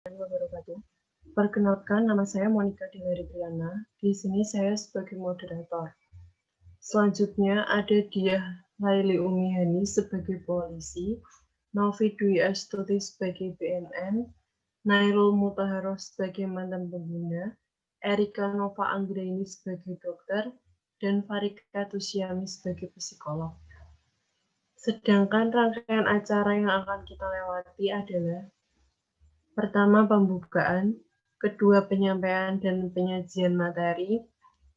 Wabarakatuh. Perkenalkan, nama saya Monica Dilari Briana. Di sini saya sebagai moderator. Selanjutnya ada Diah Laili Umihani sebagai polisi, Novi Dwi Astuti sebagai BNN, Nairul Mutaharo sebagai mantan pengguna, Erika Nova Anggraini sebagai dokter, dan Farika Tusyami sebagai psikolog. Sedangkan rangkaian acara yang akan kita lewati adalah pertama pembukaan, kedua penyampaian dan penyajian materi,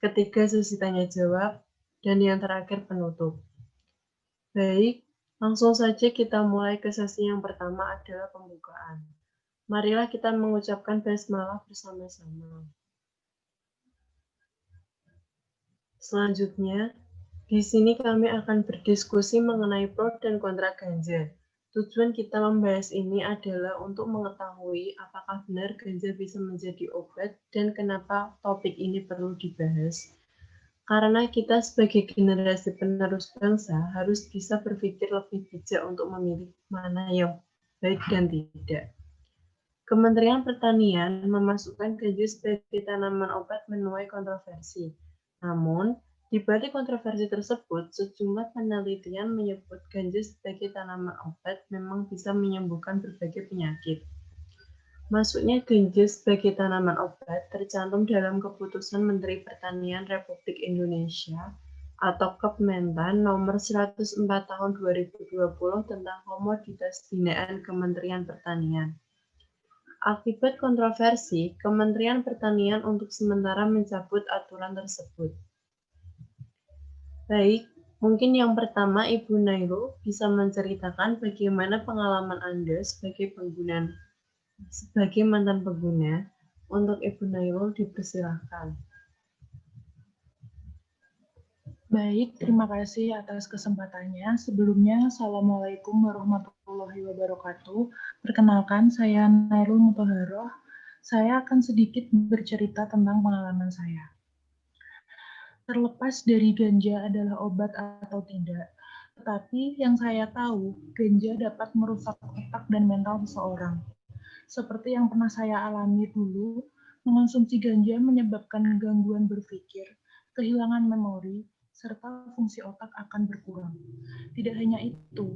ketiga sesi tanya jawab, dan yang terakhir penutup. Baik, langsung saja kita mulai ke sesi yang pertama adalah pembukaan. Marilah kita mengucapkan basmalah bersama-sama. Selanjutnya, di sini kami akan berdiskusi mengenai pro dan kontra ganja. Tujuan kita membahas ini adalah untuk mengetahui apakah benar ganja bisa menjadi obat dan kenapa topik ini perlu dibahas. Karena kita sebagai generasi penerus bangsa harus bisa berpikir lebih bijak untuk memilih mana yang baik dan tidak. Kementerian Pertanian memasukkan ganja sebagai tanaman obat menuai kontroversi. Namun, di balik kontroversi tersebut, sejumlah penelitian menyebut ganja sebagai tanaman obat memang bisa menyembuhkan berbagai penyakit. Masuknya ganja sebagai tanaman obat tercantum dalam Keputusan Menteri Pertanian Republik Indonesia atau Kepmentan nomor 104 tahun 2020 tentang komoditas binaan Kementerian Pertanian. Akibat kontroversi, Kementerian Pertanian untuk sementara mencabut aturan tersebut. Baik, mungkin yang pertama Ibu Nairul bisa menceritakan bagaimana pengalaman Anda sebagai mantan pengguna. Untuk Ibu Nairul dipersilahkan. Baik, terima kasih atas kesempatannya. Sebelumnya, Assalamualaikum warahmatullahi wabarakatuh. Perkenalkan, saya Nairul Mutaharo. Saya akan sedikit bercerita tentang pengalaman saya. Terlepas dari ganja adalah obat atau tidak, tetapi yang saya tahu, ganja dapat merusak otak dan mental seseorang. Seperti yang pernah saya alami dulu, mengonsumsi ganja menyebabkan gangguan berpikir, kehilangan memori, serta fungsi otak akan berkurang. Tidak hanya itu,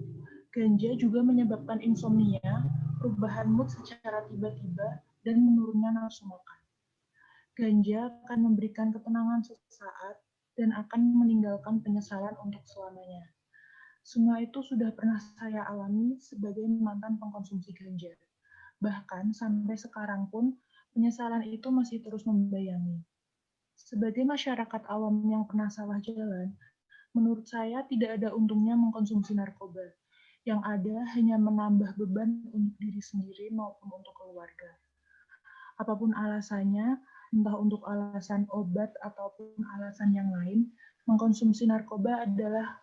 ganja juga menyebabkan insomnia, perubahan mood secara tiba-tiba, dan menurunnya nafsu makan. Ganja akan memberikan ketenangan sesaat dan akan meninggalkan penyesalan untuk selamanya. Semua itu sudah pernah saya alami sebagai mantan pengkonsumsi ganja. Bahkan sampai sekarang pun penyesalan itu masih terus membayangi. Sebagai masyarakat awam yang pernah salah jalan, menurut saya tidak ada untungnya mengkonsumsi narkoba. Yang ada hanya menambah beban untuk diri sendiri maupun untuk keluarga. Apapun alasannya, entah untuk alasan obat ataupun alasan yang lain, mengkonsumsi narkoba adalah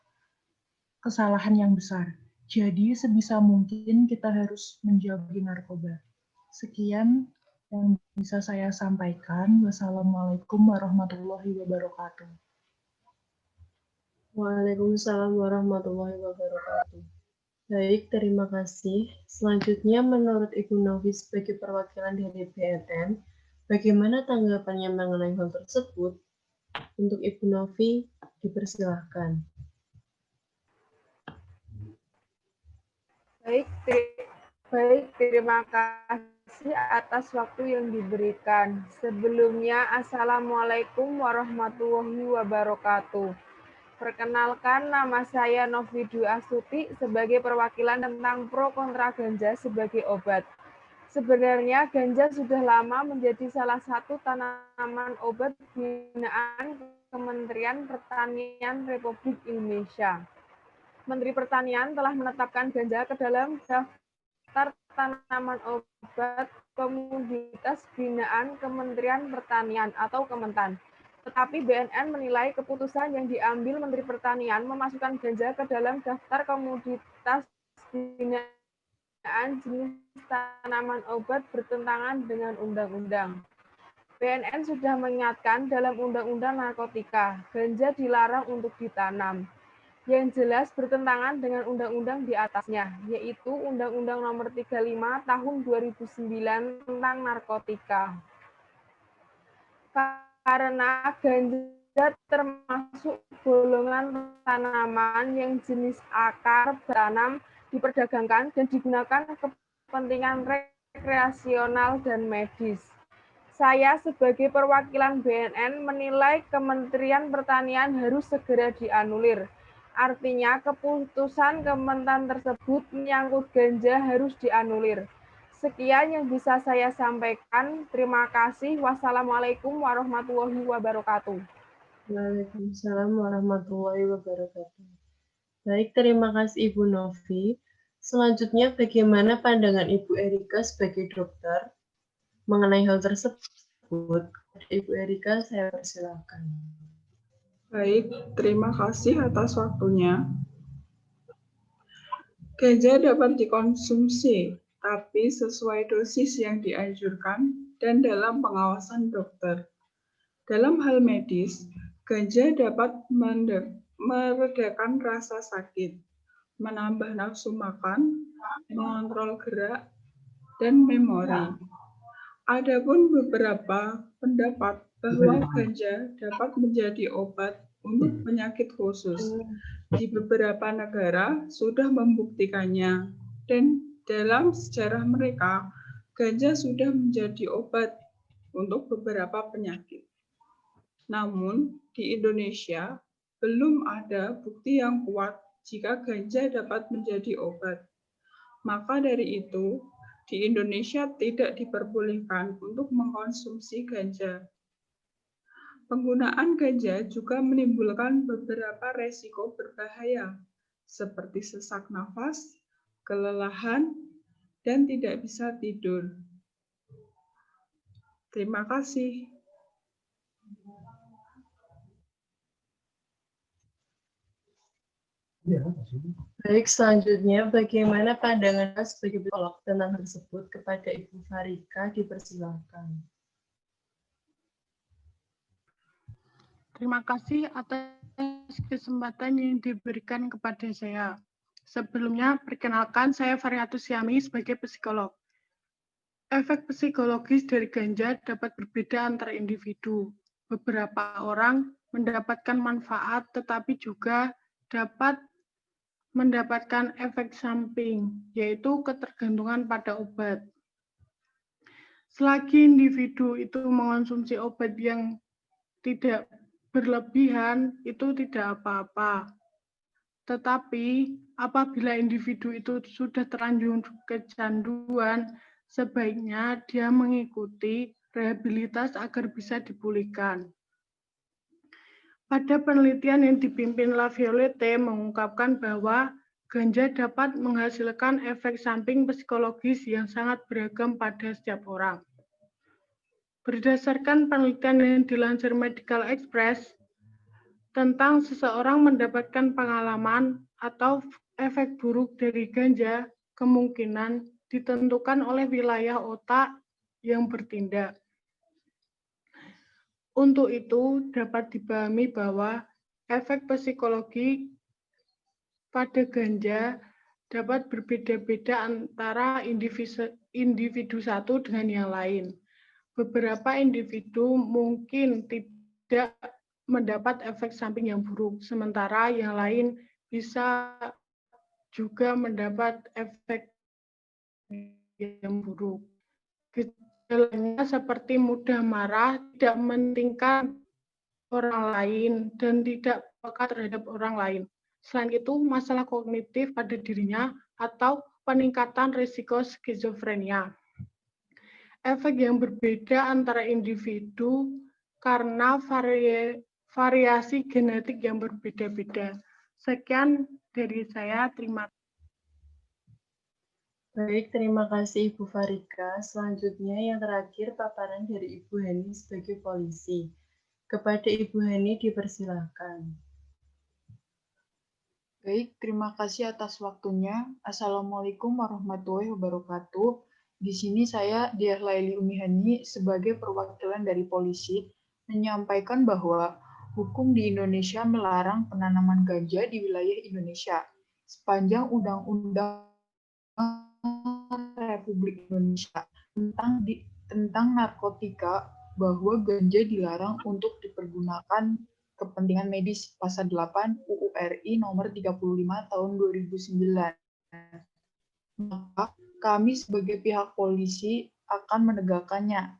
kesalahan yang besar. Jadi sebisa mungkin kita harus menjauhi narkoba. Sekian yang bisa saya sampaikan. Wassalamualaikum warahmatullahi wabarakatuh. Waalaikumsalam warahmatullahi wabarakatuh. Baik, terima kasih. Selanjutnya, menurut Ibu Novi sebagai perwakilan dari BNN, bagaimana tanggapannya mengenai hal tersebut? Untuk Ibu Novi, dipersilahkan. Baik, terima kasih atas waktu yang diberikan. Sebelumnya, Assalamualaikum warahmatullahi wabarakatuh. Perkenalkan, nama saya Novi Dwi Astuti sebagai perwakilan tentang pro kontra ganja sebagai obat. Sebenarnya ganja sudah lama menjadi salah satu tanaman obat binaan Kementerian Pertanian Republik Indonesia. Menteri Pertanian telah menetapkan ganja ke dalam daftar tanaman obat komoditas binaan Kementerian Pertanian atau Kementan. Tetapi BNN menilai keputusan yang diambil Menteri Pertanian memasukkan ganja ke dalam daftar komoditas binaan jenis tanaman obat bertentangan dengan undang-undang. BNN sudah mengingatkan dalam Undang-Undang Narkotika, ganja dilarang untuk ditanam. yang jelas bertentangan dengan undang-undang di atasnya, yaitu Undang-Undang Nomor 35 Tahun 2009 tentang narkotika. Karena ganja termasuk golongan tanaman yang jenis akar bertanam diperdagangkan dan digunakan kepentingan rekreasional dan medis. Saya sebagai perwakilan BNN menilai Kementerian Pertanian harus segera dianulir. Artinya keputusan Kementan tersebut menyangkut ganja harus dianulir. Sekian yang bisa saya sampaikan. Terima kasih. Wassalamualaikum warahmatullahi wabarakatuh. Waalaikumsalam warahmatullahi wabarakatuh. Baik, terima kasih Ibu Novi. Selanjutnya, bagaimana pandangan Ibu Erika sebagai dokter mengenai hal tersebut? Ibu Erika, saya persilakan. Baik, terima kasih atas waktunya. Ganja dapat dikonsumsi, tapi sesuai dosis yang dianjurkan dan dalam pengawasan dokter. Dalam hal medis, ganja dapat meredakan rasa sakit, menambah nafsu makan, mengontrol gerak, dan memori. Adapun beberapa pendapat bahwa ganja dapat menjadi obat untuk penyakit khusus. Di beberapa negara sudah membuktikannya, dan dalam sejarah mereka, ganja sudah menjadi obat untuk beberapa penyakit. Namun, di Indonesia belum ada bukti yang kuat jika ganja dapat menjadi obat. Maka dari itu, di Indonesia tidak diperbolehkan untuk mengkonsumsi ganja. Penggunaan ganja juga menimbulkan beberapa resiko berbahaya, seperti sesak nafas, kelelahan, dan tidak bisa tidur. Terima kasih. Baik, selanjutnya bagaimana pandangan sebagai psikolog tentang hal tersebut kepada Ibu Farika, dipersilakan. Terima kasih atas kesempatan yang diberikan kepada saya. Sebelumnya, perkenalkan saya Fariatus Syami sebagai psikolog. Efek psikologis dari ganja dapat berbeda antar individu. Beberapa orang mendapatkan manfaat, tetapi juga dapat mendapatkan efek samping, yaitu ketergantungan pada obat. Selagi individu itu mengonsumsi obat yang tidak berlebihan, itu tidak apa-apa. Tetapi apabila individu itu sudah terlanjur kecanduan, sebaiknya dia mengikuti rehabilitas agar bisa dipulihkan. Pada penelitian yang dipimpin La Violette mengungkapkan bahwa ganja dapat menghasilkan efek samping psikologis yang sangat beragam pada setiap orang. Berdasarkan penelitian yang dilansir Medical Express, tentang seseorang mendapatkan pengalaman atau efek buruk dari ganja, kemungkinan ditentukan oleh wilayah otak yang bertindak. Untuk itu, dapat dipahami bahwa efek psikologi pada ganja dapat berbeda-beda antara individu satu dengan yang lain. Beberapa individu mungkin tidak mendapat efek samping yang buruk, sementara yang lain bisa juga mendapat efek yang buruk. Gejalanya seperti mudah marah, tidak mementingkan orang lain, dan tidak peka terhadap orang lain. Selain itu, masalah kognitif pada dirinya atau peningkatan risiko skizofrenia. Efek yang berbeda antara individu karena variasi genetik yang berbeda-beda. Sekian dari saya, terima kasih. Baik, terima kasih Ibu Farika. Selanjutnya yang terakhir paparan dari Ibu Hani sebagai polisi. Kepada Ibu Hani dipersilakan. Baik, terima kasih atas waktunya. Assalamualaikum warahmatullahi wabarakatuh. Di sini saya Diah Laili Umihani sebagai perwakilan dari polisi menyampaikan bahwa Hukum di Indonesia melarang penanaman ganja di wilayah Indonesia. Sepanjang Undang-Undang Republik Indonesia tentang narkotika bahwa ganja dilarang untuk dipergunakan kepentingan medis pasal 8 UU RI nomor 35 tahun 2009. Maka kami sebagai pihak polisi akan menegakkannya.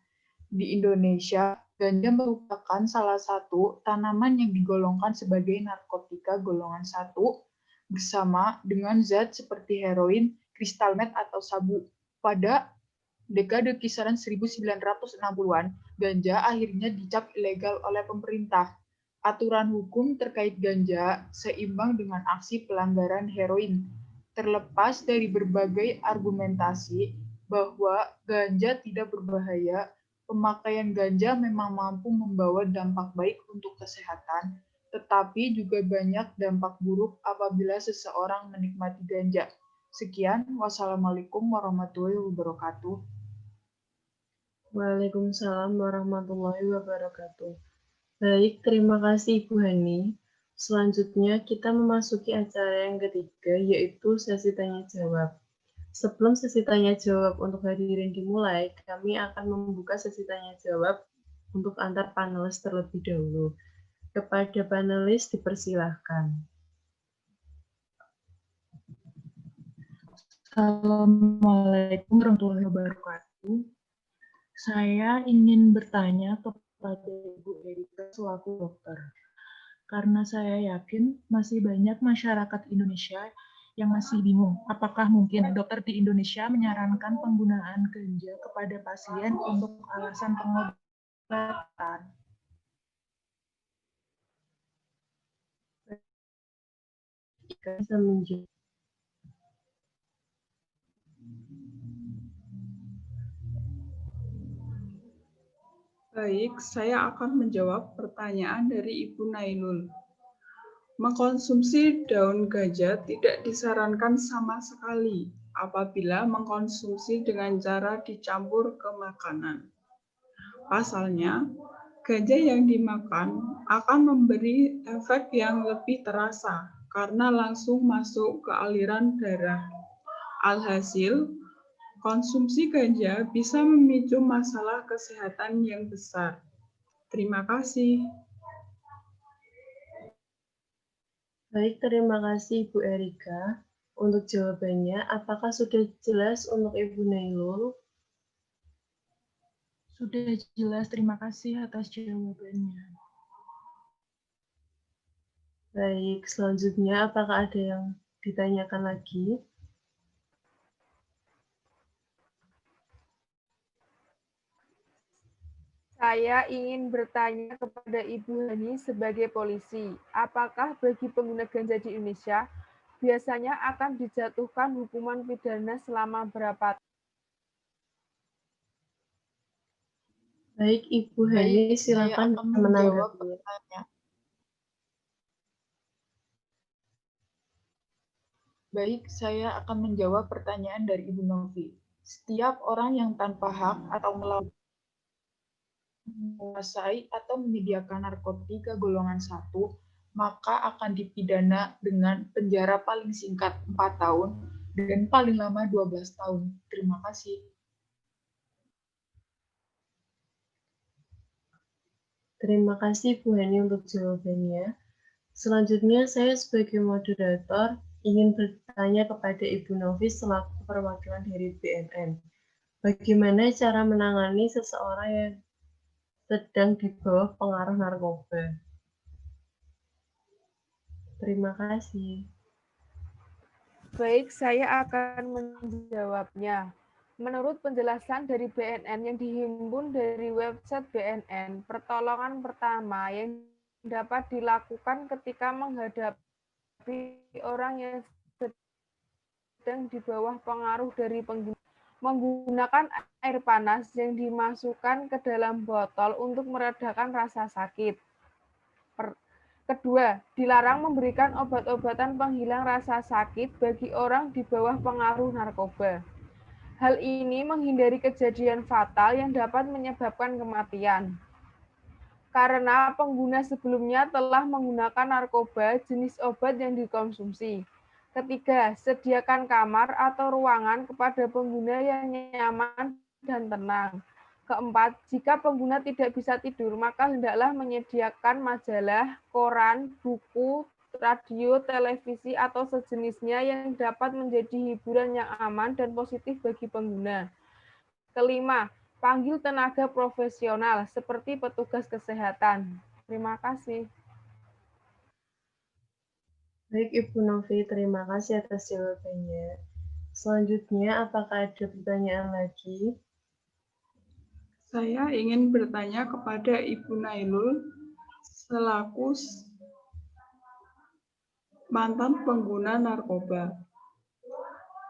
Di Indonesia, ganja merupakan salah satu tanaman yang digolongkan sebagai narkotika golongan 1 bersama dengan zat seperti heroin, kristal meth atau sabu. Pada dekade kisaran 1960-an, ganja akhirnya dicap ilegal oleh pemerintah. Aturan hukum terkait ganja seimbang dengan aksi pelanggaran heroin. Terlepas dari berbagai argumentasi bahwa ganja tidak berbahaya, pemakaian ganja memang mampu membawa dampak baik untuk kesehatan, tetapi juga banyak dampak buruk apabila seseorang menikmati ganja. Sekian, wassalamualaikum warahmatullahi wabarakatuh. Waalaikumsalam warahmatullahi wabarakatuh. Baik, terima kasih Ibu Hani. Selanjutnya kita memasuki acara yang ketiga, yaitu sesi tanya-jawab. Sebelum sesi tanya-jawab untuk hadirin dimulai, kami akan membuka sesi tanya-jawab untuk antar panelis terlebih dahulu. Kepada panelis dipersilahkan. Assalamualaikum warahmatullahi wabarakatuh. Saya ingin bertanya kepada Ibu Erika selaku dokter. Karena saya yakin masih banyak masyarakat Indonesia yang masih bingung, apakah mungkin dokter di Indonesia menyarankan penggunaan ganja kepada pasien untuk alasan pengobatan? Bisa menjawab. Baik, saya akan menjawab pertanyaan dari Ibu Nailul. Mengkonsumsi daun ganja tidak disarankan sama sekali apabila mengkonsumsi dengan cara dicampur ke makanan. Pasalnya, ganja yang dimakan akan memberi efek yang lebih terasa karena langsung masuk ke aliran darah. Alhasil, konsumsi ganja bisa memicu masalah kesehatan yang besar. Terima kasih. Baik, terima kasih Ibu Erika. Untuk jawabannya, apakah sudah jelas untuk Ibu Nailul? Sudah jelas, terima kasih atas jawabannya. Baik, selanjutnya apakah ada yang ditanyakan lagi? Saya ingin bertanya kepada Ibu Hani sebagai polisi, apakah bagi pengguna ganja di Indonesia biasanya akan dijatuhkan hukuman pidana selama berapa tahun? Baik, Ibu Hani, silakan menanggapi. Baik, saya akan menjawab pertanyaan dari Ibu Novi. Setiap orang yang tanpa hak atau menguasai atau menyediakan narkotika golongan 1, maka akan dipidana dengan penjara paling singkat 4 tahun dan paling lama 12 tahun. Terima kasih. Terima kasih Bu Hani untuk jawabannya. Selanjutnya saya sebagai moderator ingin bertanya kepada Ibu Novi selaku perwakilan dari BNN. Bagaimana cara menangani seseorang yang sedang di bawah pengaruh narkoba? Terima kasih. Baik, saya akan menjawabnya. Menurut penjelasan dari BNN yang dihimpun dari website BNN, pertolongan pertama yang dapat dilakukan ketika menghadapi orang yang sedang di bawah pengaruh dari pengguna, menggunakan air panas yang dimasukkan ke dalam botol untuk meredakan rasa sakit. Kedua, dilarang memberikan obat-obatan penghilang rasa sakit bagi orang di bawah pengaruh narkoba. Hal ini menghindari kejadian fatal yang dapat menyebabkan kematian. karena pengguna sebelumnya telah menggunakan narkoba jenis obat yang dikonsumsi. Ketiga, sediakan kamar atau ruangan kepada pengguna yang nyaman dan tenang. Keempat, jika pengguna tidak bisa tidur, maka hendaklah menyediakan majalah, koran, buku, radio, televisi, atau sejenisnya yang dapat menjadi hiburan yang aman dan positif bagi pengguna. Kelima, panggil tenaga profesional seperti petugas kesehatan. Terima kasih. Baik, Ibu Novi, terima kasih atas jawabannya. Selanjutnya, apakah ada pertanyaan lagi? Saya ingin bertanya kepada Ibu Nailul selaku mantan pengguna narkoba.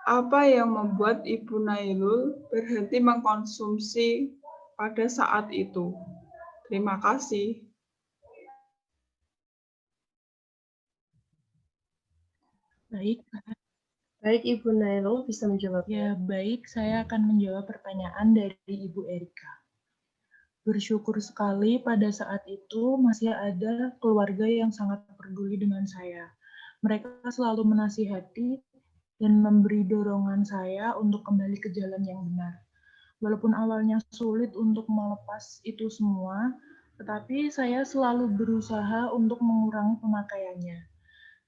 Apa yang membuat Ibu Nailul berhenti mengkonsumsi pada saat itu? Terima kasih. Baik, Ibu Nailul bisa menjawab. Ya, baik, saya akan menjawab pertanyaan dari Ibu Erika. Bersyukur sekali pada saat itu masih ada keluarga yang sangat peduli dengan saya. Mereka selalu menasihati dan memberi dorongan saya untuk kembali ke jalan yang benar. Walaupun awalnya sulit untuk melepas itu semua, tetapi saya selalu berusaha untuk mengurangi pemakaiannya.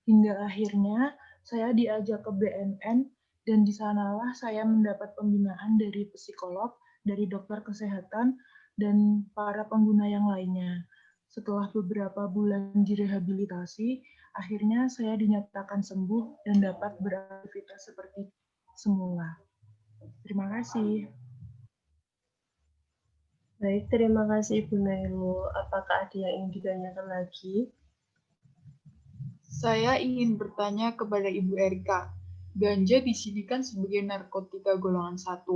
Hingga akhirnya saya diajak ke BNN dan di sanalah saya mendapat pembinaan dari psikolog, dari dokter kesehatan, dan para pengguna yang lainnya. Setelah beberapa bulan direhabilitasi, akhirnya saya dinyatakan sembuh dan dapat beraktivitas seperti semula. Terima kasih. Baik, terima kasih Ibu Nailul. Apakah ada yang ingin ditanyakan lagi? Saya ingin bertanya kepada Ibu Erika. Ganja di sini kan sebagai narkotika golongan 1.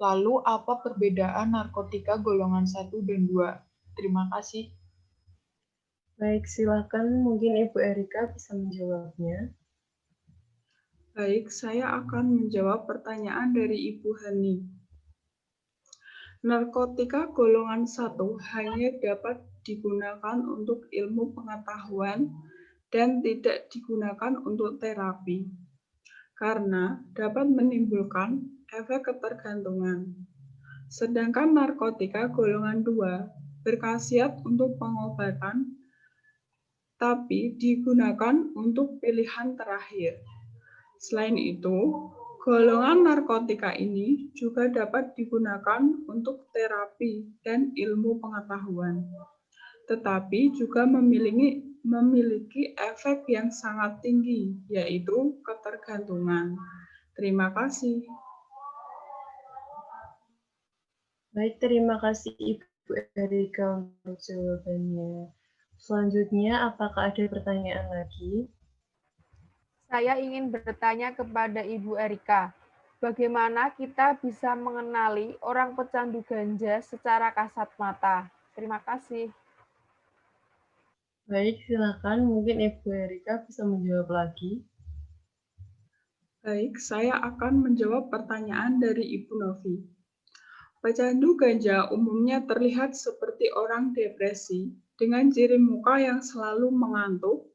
Lalu apa perbedaan narkotika golongan 1 dan 2? Terima kasih. Baik, silakan mungkin Ibu Erika bisa menjawabnya. Baik, saya akan menjawab pertanyaan dari Ibu Hani. Narkotika golongan 1 hanya dapat digunakan untuk ilmu pengetahuan dan tidak digunakan untuk terapi, karena dapat menimbulkan efek ketergantungan. Sedangkan narkotika golongan 2 berkhasiat untuk pengobatan, tapi digunakan untuk pilihan terakhir. Selain itu, golongan narkotika ini juga dapat digunakan untuk terapi dan ilmu pengetahuan, tetapi juga memiliki efek yang sangat tinggi, yaitu ketergantungan. Terima kasih. Baik, terima kasih Ibu Erika untuk jawabannya. Selanjutnya, apakah ada pertanyaan lagi? Saya ingin bertanya kepada Ibu Erika, bagaimana kita bisa mengenali orang pecandu ganja secara kasat mata? Terima kasih. Baik, silakan mungkin Ibu Erika bisa menjawab lagi. Baik, saya akan menjawab pertanyaan dari Ibu Novi. Pecandu ganja umumnya terlihat seperti orang depresi dengan ciri muka yang selalu mengantuk,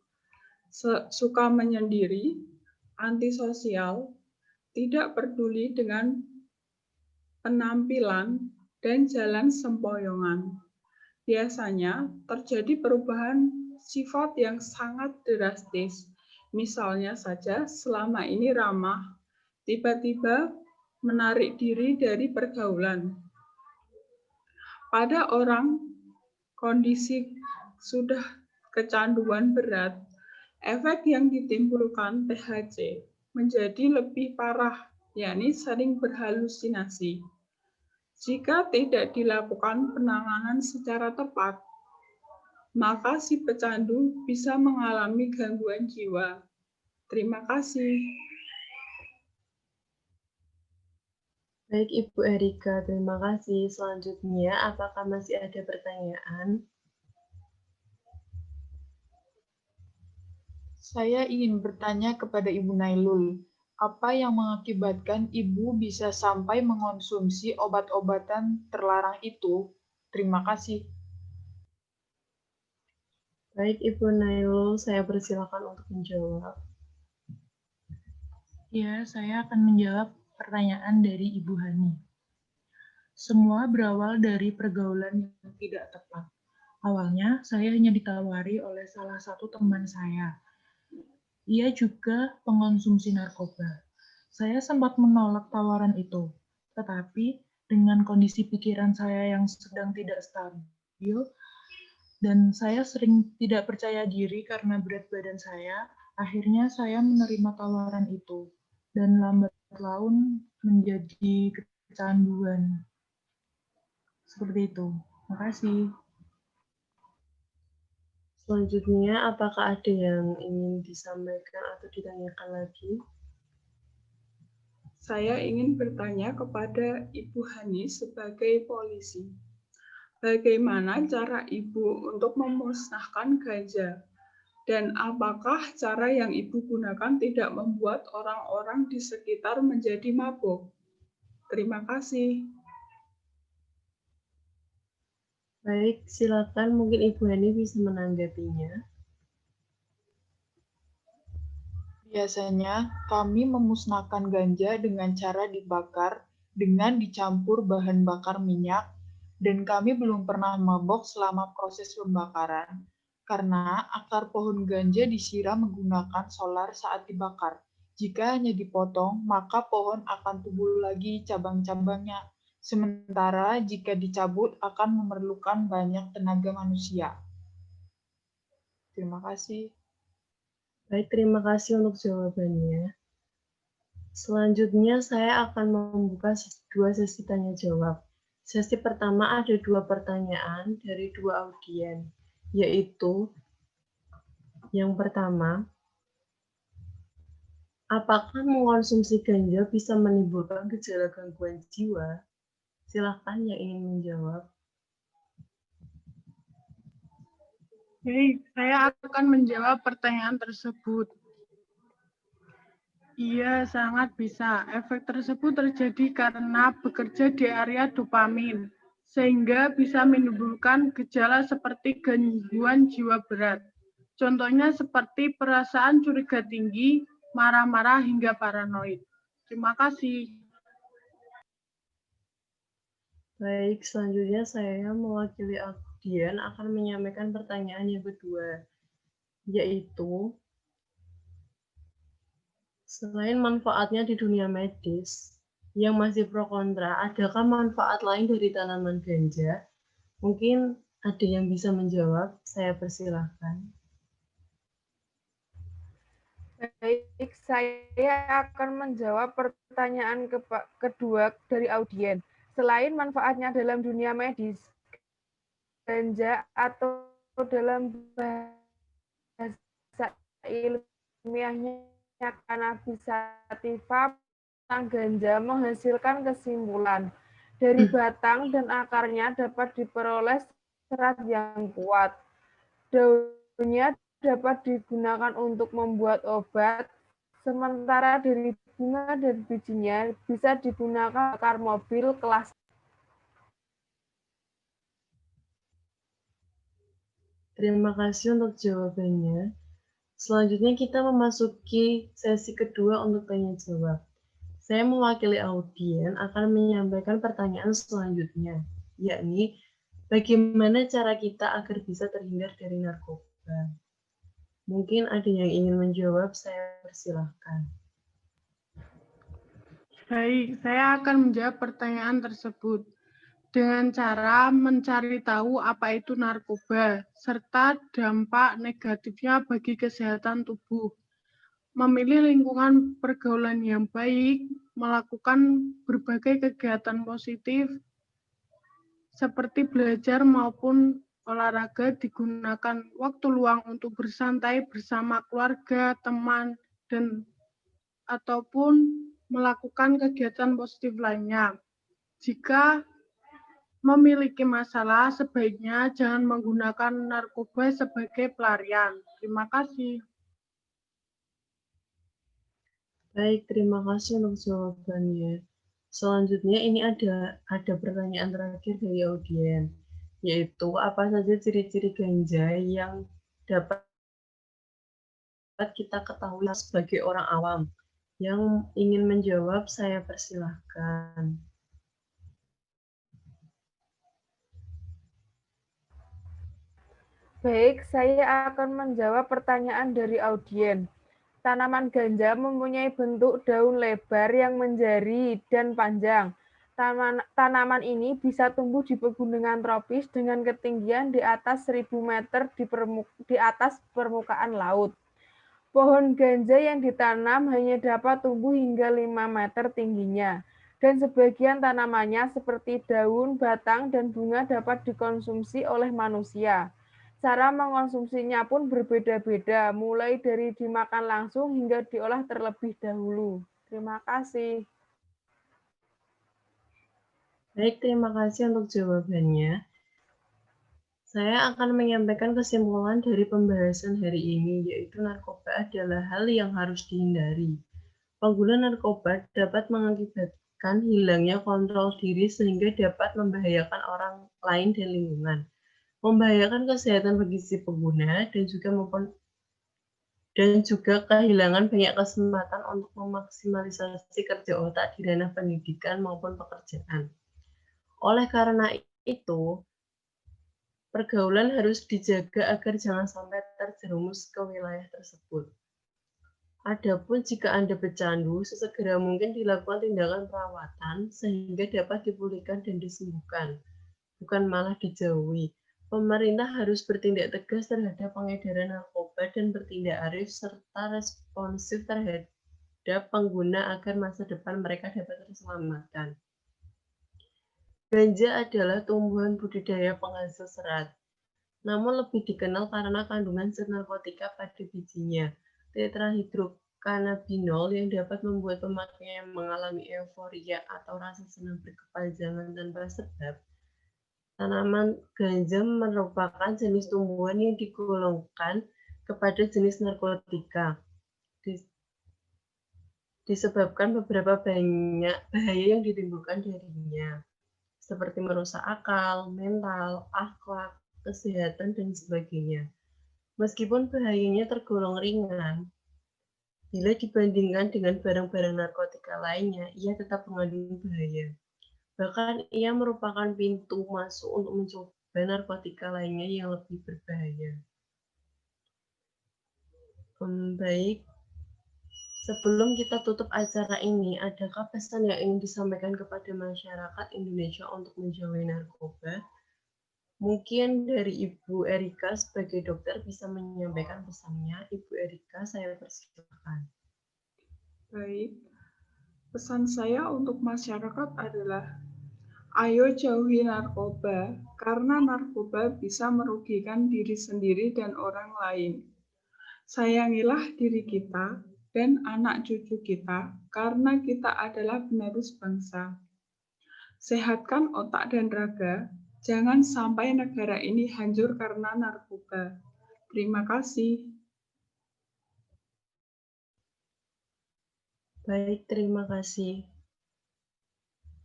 suka menyendiri, antisosial, tidak peduli dengan penampilan, dan jalan sempoyongan. Biasanya terjadi perubahan sifat yang sangat drastis. Misalnya saja selama ini ramah, tiba-tiba menarik diri dari pergaulan. Pada orang kondisi sudah kecanduan berat, efek yang ditimbulkan THC menjadi lebih parah, yakni sering berhalusinasi. Jika tidak dilakukan penanganan secara tepat, maka si pecandu bisa mengalami gangguan jiwa. Terima kasih. Baik, Ibu Erika, terima kasih. Selanjutnya, apakah masih ada pertanyaan? Saya ingin bertanya kepada Ibu Nailul, apa yang mengakibatkan Ibu bisa sampai mengonsumsi obat-obatan terlarang itu? Terima kasih. Baik, Ibu Nailul, saya persilakan untuk menjawab. Ya, saya akan menjawab pertanyaan dari Ibu Hani. Semua berawal dari pergaulan yang tidak tepat. Awalnya, saya hanya ditawari oleh salah satu teman saya. Ia juga pengonsumsi narkoba. Saya sempat menolak tawaran itu, tetapi dengan kondisi pikiran saya yang sedang tidak stabil, dan saya sering tidak percaya diri karena berat badan saya, akhirnya saya menerima tawaran itu, dan lambat laun menjadi kecanduan. Seperti itu. Terima kasih. Selanjutnya, apakah ada yang ingin disampaikan atau ditanyakan lagi? Saya ingin bertanya kepada Ibu Hani sebagai polisi. Bagaimana cara Ibu untuk memusnahkan ganja? Dan apakah cara yang Ibu gunakan tidak membuat orang-orang di sekitar menjadi mabuk? Terima kasih. Baik, silakan mungkin Ibu Hani bisa menanggapinya. Biasanya kami memusnahkan ganja dengan cara dibakar dengan dicampur bahan bakar minyak, dan kami belum pernah mabok selama proses pembakaran karena akar pohon ganja disiram menggunakan solar saat dibakar. Jika hanya dipotong, maka pohon akan tumbuh lagi cabang-cabangnya. Sementara jika dicabut akan memerlukan banyak tenaga manusia. Terima kasih. Baik, terima kasih untuk jawabannya. Selanjutnya, saya akan membuka dua sesi tanya jawab. Sesi pertama ada 2 pertanyaan dari 2 audien, yaitu yang pertama, apakah mengkonsumsi ganja bisa menimbulkan gejala gangguan jiwa? Silakan yang ingin menjawab. Baik, saya akan menjawab pertanyaan tersebut. Iya, sangat bisa. Efek tersebut terjadi karena bekerja di area dopamin, sehingga bisa menimbulkan gejala seperti gangguan jiwa berat. Contohnya seperti perasaan curiga tinggi, marah-marah, hingga paranoid. Terima kasih. Baik, selanjutnya saya mewakili audien akan menyampaikan pertanyaan yang kedua, yaitu selain manfaatnya di dunia medis, yang masih pro kontra, adakah manfaat lain dari tanaman ganja? Mungkin ada yang bisa menjawab, saya persilahkan. Baik, saya akan menjawab pertanyaan kedua dari audien. Selain manfaatnya dalam dunia medis, ganja atau dalam bahasa ilmiahnya cannabis sativa, batang ganja menghasilkan kesimpulan. Dari batang dan akarnya dapat diperoleh serat yang kuat. Daunnya dapat digunakan untuk membuat obat, sementara dari bunga dan bijinya bisa digunakan bakar mobil kelas. Terima kasih untuk jawabannya. Selanjutnya kita memasuki sesi kedua untuk tanya jawab. Saya mewakili audien akan menyampaikan pertanyaan selanjutnya, yakni bagaimana cara kita agar bisa terhindar dari narkoba. Mungkin ada yang ingin menjawab, saya persilahkan. Baik, saya akan menjawab pertanyaan tersebut dengan cara mencari tahu apa itu narkoba, serta dampak negatifnya bagi kesehatan tubuh. Memilih lingkungan pergaulan yang baik, melakukan berbagai kegiatan positif, seperti belajar maupun olahraga, digunakan waktu luang untuk bersantai bersama keluarga, teman, dan ataupun melakukan kegiatan positif lainnya. Jika memiliki masalah, sebaiknya jangan menggunakan narkoba sebagai pelarian. Terima kasih. Baik, terima kasih untuk jawabannya. Selanjutnya ini ada pertanyaan terakhir dari audien, yaitu apa saja ciri-ciri ganja yang dapat kita ketahui sebagai orang awam. Yang ingin menjawab, saya persilahkan. Baik, saya akan menjawab pertanyaan dari audiens. Tanaman ganja mempunyai bentuk daun lebar yang menjari dan panjang. Tanaman ini bisa tumbuh di pegunungan tropis dengan ketinggian di atas 1000 meter di atas permukaan laut. Pohon ganja yang ditanam hanya dapat tumbuh hingga 5 meter tingginya, dan sebagian tanamannya seperti daun, batang, dan bunga dapat dikonsumsi oleh manusia. Cara mengonsumsinya pun berbeda-beda, mulai dari dimakan langsung hingga diolah terlebih dahulu. Terima kasih. Baik, terima kasih untuk jawabannya. Saya akan menyampaikan kesimpulan dari pembahasan hari ini, yaitu narkoba adalah hal yang harus dihindari. Pengguna narkoba dapat mengakibatkan hilangnya kontrol diri sehingga dapat membahayakan orang lain dan lingkungan, membahayakan kesehatan bagi si pengguna dan juga kehilangan banyak kesempatan untuk memaksimalisasi kerja otak di ranah pendidikan maupun pekerjaan. Oleh karena itu, pergaulan harus dijaga agar jangan sampai terjerumus ke wilayah tersebut. Adapun jika Anda bercandu, sesegera mungkin dilakukan tindakan perawatan sehingga dapat dipulihkan dan disembuhkan, bukan malah dijauhi. Pemerintah harus bertindak tegas terhadap pengedaran narkoba dan bertindak arif serta responsif terhadap pengguna agar masa depan mereka dapat terselamatkan. Ganja adalah tumbuhan budidaya penghasil serat, namun lebih dikenal karena kandungan zat narkotika pada bijinya, tetrahidrokannabinol, yang dapat membuat pemakainya mengalami euforia atau rasa senang berkepanjangan tanpa sebab. Tanaman ganja merupakan jenis tumbuhan yang digolongkan kepada jenis narkotika, disebabkan beberapa banyak bahaya yang ditimbulkan darinya, seperti merusak akal, mental, akhlak, kesehatan, dan sebagainya. Meskipun bahayanya tergolong ringan, bila dibandingkan dengan barang-barang narkotika lainnya, ia tetap mengandung bahaya. Bahkan ia merupakan pintu masuk untuk mencoba narkotika lainnya yang lebih berbahaya. Baik, sebelum kita tutup acara ini, adakah pesan yang ingin disampaikan kepada masyarakat Indonesia untuk menjauhi narkoba? Mungkin dari Ibu Erika sebagai dokter bisa menyampaikan pesannya. Ibu Erika, saya persilakan. Baik, pesan saya untuk masyarakat adalah ayo jauhi narkoba, karena narkoba bisa merugikan diri sendiri dan orang lain. Sayangilah diri kita dan anak cucu kita, karena kita adalah penerus bangsa. Sehatkan otak dan raga, jangan sampai negara ini hancur karena narkoba. Terima kasih. Baik, terima kasih.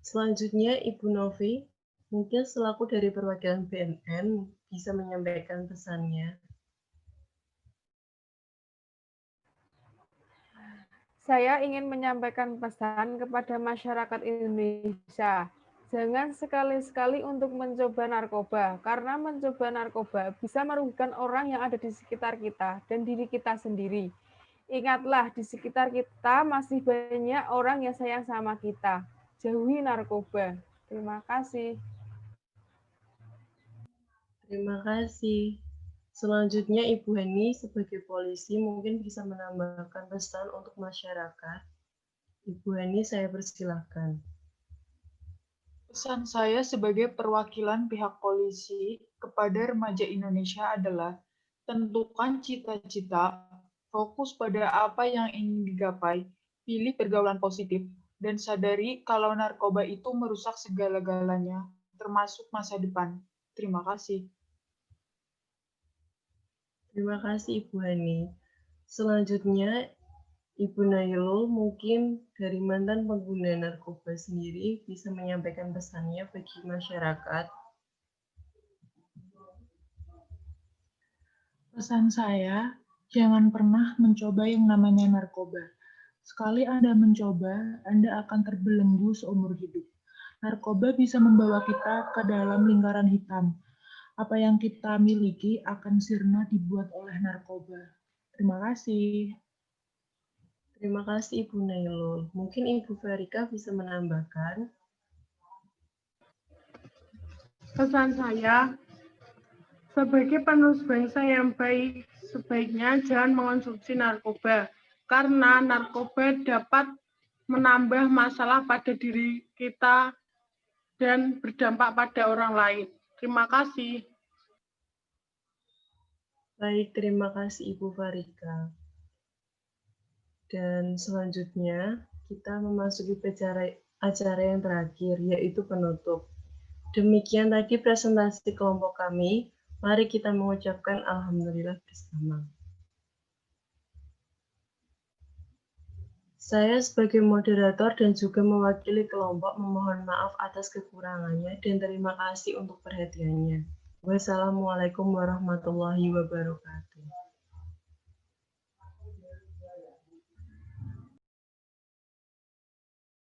Selanjutnya, Ibu Novi, mungkin selaku dari perwakilan BNN bisa menyampaikan pesannya. Saya ingin menyampaikan pesan kepada masyarakat Indonesia. Jangan sekali-sekali untuk mencoba narkoba, karena mencoba narkoba bisa merugikan orang yang ada di sekitar kita dan diri kita sendiri. Ingatlah, di sekitar kita masih banyak orang yang sayang sama kita. Jauhi narkoba. Terima kasih. Terima kasih. Selanjutnya, Ibu Heni sebagai polisi mungkin bisa menambahkan pesan untuk masyarakat. Ibu Heni, saya persilahkan. Pesan saya sebagai perwakilan pihak polisi kepada remaja Indonesia adalah tentukan cita-cita, fokus pada apa yang ingin digapai, pilih pergaulan positif, dan sadari kalau narkoba itu merusak segala-galanya, termasuk masa depan. Terima kasih. Terima kasih, Ibu Hani. Selanjutnya, Ibu Nailul mungkin dari mantan pengguna narkoba sendiri bisa menyampaikan pesannya bagi masyarakat. Pesan saya, jangan pernah mencoba yang namanya narkoba. Sekali Anda mencoba, Anda akan terbelenggu seumur hidup. Narkoba bisa membawa kita ke dalam lingkaran hitam. Apa yang kita miliki akan sirna dibuat oleh narkoba. Terima kasih. Terima kasih Ibu Nailul. Mungkin Ibu Farika bisa menambahkan. Pesan saya, sebagai penerus bangsa yang baik, sebaiknya jangan mengonsumsi narkoba, karena narkoba dapat menambah masalah pada diri kita dan berdampak pada orang lain. Terima kasih. Baik, terima kasih Ibu Farika. Dan selanjutnya, kita memasuki acara yang terakhir, yaitu penutup. Demikian tadi presentasi kelompok kami. Mari kita mengucapkan Alhamdulillah bersama. Saya sebagai moderator dan juga mewakili kelompok memohon maaf atas kekurangannya dan terima kasih untuk perhatiannya. Wassalamualaikum warahmatullahi wabarakatuh.